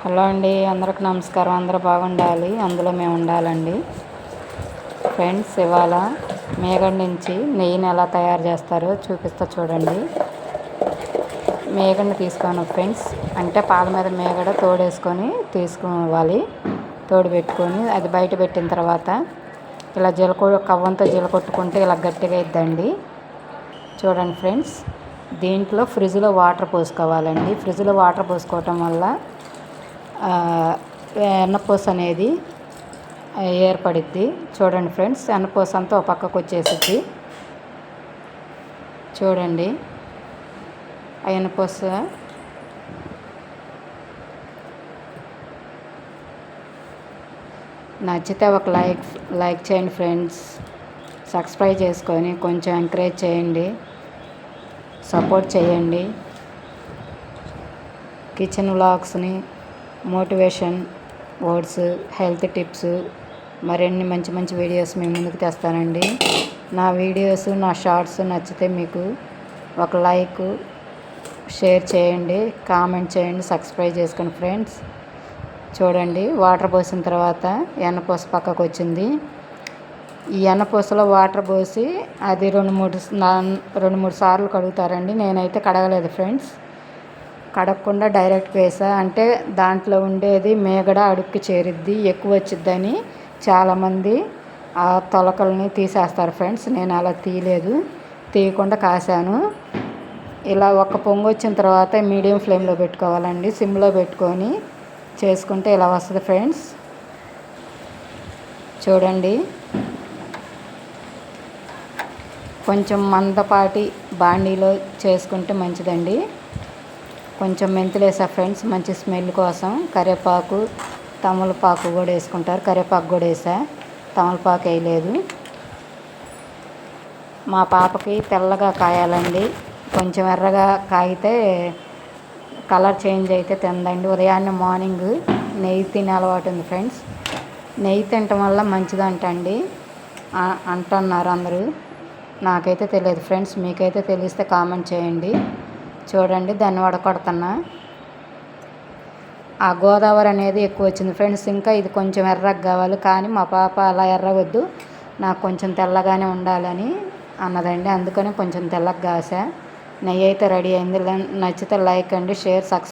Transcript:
Hello అండి, అందరికి నమస్కారం. అందరూ బాగుండాలి, అందులో మేము ఉండాలండి. ఫ్రెండ్స్, ఇవాళ మేగడ నుంచి నెయ్యిని ఎలా తయారు చేస్తారో చూపిస్తా చూడండి. మేగడని తీసుకోను ఫ్రెండ్స్, అంటే పాల మీద మేగడ తోడేసుకొని తీసుకోవాలి. తోడు పెట్టుకొని అది బయట పెట్టిన తర్వాత ఇలా కవ్వంతో జీలకొట్టుకుంటే ఇలా గట్టిగా అయిద్దండి. చూడండి ఫ్రెండ్స్, దీంట్లో ఫ్రిడ్జ్లో వాటర్ పోసుకోవాలండి. ఫ్రిడ్జ్లో వాటర్ పోసుకోవటం వల్ల వెన్నపూస అనేది ఏర్పడిద్ది. చూడండి ఫ్రెండ్స్, వెన్నపూస అంతా ఒక పక్కకు వచ్చేసిద్ది. చూడండి, ఆ వెన్నపూస నచ్చితే ఒక లైక్ చేయండి ఫ్రెండ్స్. సబ్స్క్రైబ్ చేసుకొని కొంచెం ఎంకరేజ్ చేయండి, సపోర్ట్ చేయండి. కిచెన్ వ్లాగ్స్ని, మోటివేషన్ వర్డ్స్, హెల్త్ టిప్స్, మరిన్ని మంచి మంచి వీడియోస్ మీ ముందుకు తెస్తానండి. నా వీడియోస్, నా షార్ట్స్ నచ్చితే మీకు ఒక లైక్, షేర్ చేయండి, కామెంట్ చేయండి, సబ్స్క్రైబ్ చేసుకోండి ఫ్రెండ్స్. చూడండి, వాటర్ పోసిన తర్వాత వెన్నపూస పక్కకు వచ్చింది. ఈ వెన్నపూసలో వాటర్ పోసి అది రెండు మూడు సార్లు కడుగుతారండి. నేనైతే కడగలేదు ఫ్రెండ్స్. కడగకుండా డైరెక్ట్ వేసా, అంటే దాంట్లో ఉండేది మేగడ అడుక్కి చేరిద్ది, ఎక్కువ వచ్చిద్దని చాలామంది ఆ తొలకల్ని తీసేస్తారు ఫ్రెండ్స్. నేను అలా తీయకుండా కాసాను. ఇలా ఒక పొంగు వచ్చిన తర్వాత మీడియం ఫ్లేమ్లో పెట్టుకోవాలండి. సిమ్లో పెట్టుకొని చేసుకుంటే ఇలా వస్తుంది ఫ్రెండ్స్. చూడండి, కొంచెం మందపాటి బాండీలో చేసుకుంటే మంచిదండి. కొంచెం మెంతులు వేసా ఫ్రెండ్స్, మంచి స్మెల్ కోసం. కరివేపాకు, తమలపాకు కూడా వేసుకుంటారు. కరివేపాకు కూడా వేసా, తమలపాకు వేయలేదు. మా పాపకి తెల్లగా కాయాలండి. కొంచెం ఎర్రగా కాగితే కలర్ చేంజ్ అయితే తిందండి. ఉదయాన్నే మార్నింగ్ నెయ్యి తినే అలవాటు ఉంది ఫ్రెండ్స్. నెయ్యి తినటం వల్ల మంచిదంటండి అంటున్నారు అందరూ. నాకైతే తెలియదు ఫ్రెండ్స్, మీకైతే తెలిస్తే కామెంట్ చేయండి. చూడండి, దాన్ని వడకొడుతున్నా. ఆ గోదావరి అనేది ఎక్కువ వచ్చింది ఫ్రెండ్స్. ఇంకా ఇది కొంచెం ఎర్రగా కావాలి, కానీ మా పాప అలా ఎర్రగొద్దు, నాకు కొంచెం తెల్లగానే ఉండాలని అన్నదండి. అందుకని కొంచెం తెల్లగా కాసా. నెయ్యి అయితే రెడీ అయింది. నచ్చితే లైక్ అండి, షేర్, సబ్స్క్రైబ్.